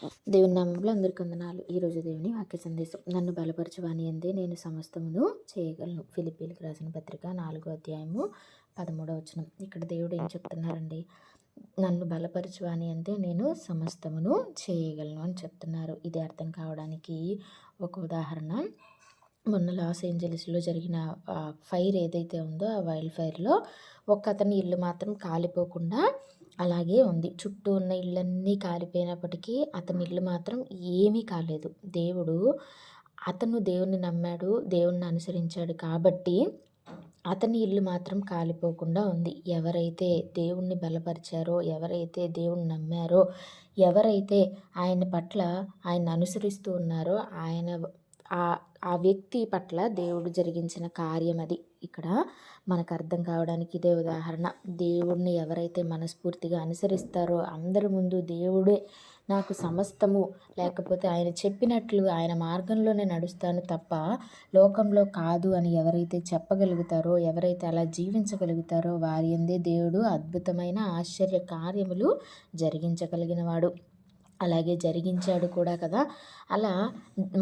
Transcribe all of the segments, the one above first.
దేవుని నామములో అందరికీ వందనాలు. ఈరోజు దేవుని వాక్య సందేశం. నన్ను బలపరచువాని యందే నేను సమస్తమును చేయగలను. ఫిలిప్పీయులకు రాసిన పత్రిక 4వ అధ్యాయము 13వ వచనం. ఇక్కడ దేవుడు ఏం చెప్తున్నారండి? నన్ను బలపరచువాని యందే నేను సమస్తమును చేయగలను అని చెప్తున్నారు. ఇది అర్థం కావడానికి ఒక ఉదాహరణ. మొన్న లాస్ ఏంజలీస్లో జరిగిన ఫైర్ ఏదైతే ఉందో ఆ వైల్డ్ ఫైర్లో అతని ఇల్లు మాత్రం కాలిపోకుండా అలాగే ఉంది. చుట్టూ ఉన్న ఇళ్ళన్నీ కాలిపోయినప్పటికీ అతని ఇల్లు మాత్రం ఏమీ కాలేదు. అతను దేవుణ్ణి నమ్మాడు, దేవుణ్ణి అనుసరించాడు కాబట్టి అతని ఇల్లు మాత్రం కాలిపోకుండా ఉంది. ఎవరైతే దేవుణ్ణి బలపరిచారో, ఎవరైతే దేవుణ్ణి నమ్మారో, ఎవరైతే ఆయన పట్ల ఆయన అనుసరిస్తూ ఉన్నారో ఆ వ్యక్తి పట్ల దేవుడు జరిగించిన కార్యం అది. ఇక్కడ మనకు అర్థం కావడానికి ఇదే ఉదాహరణ. దేవుడిని ఎవరైతే మనస్ఫూర్తిగా అనుసరిస్తారో అందరి ముందు దేవుడే నాకు సమస్తము, లేకపోతే ఆయన చెప్పినట్లు ఆయన మార్గంలోనే నడుస్తాను తప్ప లోకంలో కాదు అని ఎవరైతే చెప్పగలుగుతారో, ఎవరైతే అలా జీవించగలుగుతారో వారి యందే దేవుడు అద్భుతమైన ఆశ్చర్య కార్యములు జరిగించగలిగిన వాడు. అలాగే జరిగించాడు కూడా కదా. అలా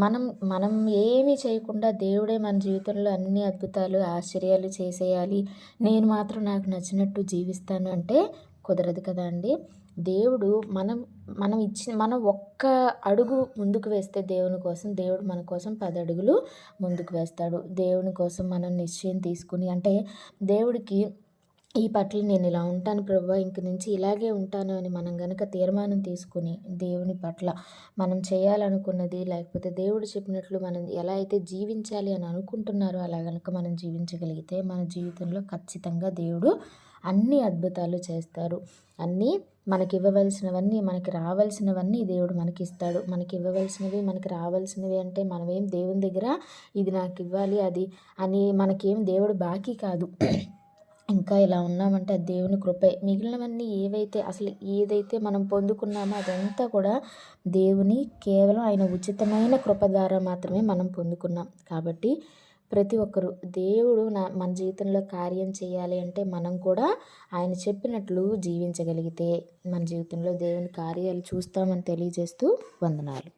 మనం ఏమీ చేయకుండా దేవుడే మన జీవితంలో అన్ని అద్భుతాలు ఆశ్చర్యాలు చేసేయాలి, నేను మాత్రం నాకు నచ్చినట్టు జీవిస్తాను అంటే కుదరదు కదా అండి. దేవుడు మనం ఒక్క అడుగు ముందుకు వేస్తే దేవుని కోసం, దేవుడు మన కోసం 10 అడుగులు ముందుకు వేస్తాడు. దేవుని కోసం మనం నిశ్చయం తీసుకుని, అంటే దేవుడికి ఈ పట్ల నేను ఇలా ఉంటాను ప్రభువా, ఇంక నుంచి ఇలాగే ఉంటాను అని మనం గనక తీర్మానం తీసుకుని దేవుని పట్ల మనం చేయాలనుకున్నది, లేకపోతే దేవుడు చెప్పినట్లు మనం ఎలా అయితే జీవించాలి అని అనుకుంటున్నారో అలా గనక మనం జీవించగలిగితే మన జీవితంలో ఖచ్చితంగా దేవుడు అన్ని అద్భుతాలు చేస్తారు. అన్నీ మనకి ఇవ్వవలసినవన్నీ, మనకి రావాల్సినవన్నీ దేవుడు మనకి ఇస్తాడు. మనకి ఇవ్వవలసినవి, మనకి రావాల్సినవి అంటే మనమేం దేవుని దగ్గర ఇది నాకు ఇవ్వాలి అది అని మనకేం దేవుడు బాకీ కాదు. ఇంకా ఇలా ఉన్నామంటే అది దేవుని కృపే. మిగిలినవన్నీ ఏదైతే మనం పొందుకున్నామో అదంతా కూడా దేవుని కేవలం ఆయన ఉచితమైన కృప ద్వారా మాత్రమే మనం పొందుకున్నాం. కాబట్టి ప్రతి ఒక్కరూ దేవుడు మన జీవితంలో కార్యం చేయాలి అంటే మనం కూడా ఆయన చెప్పినట్లు జీవించగలిగితే మన జీవితంలో దేవుని కార్యాలు చూస్తామని తెలియజేస్తూ వందనాలు.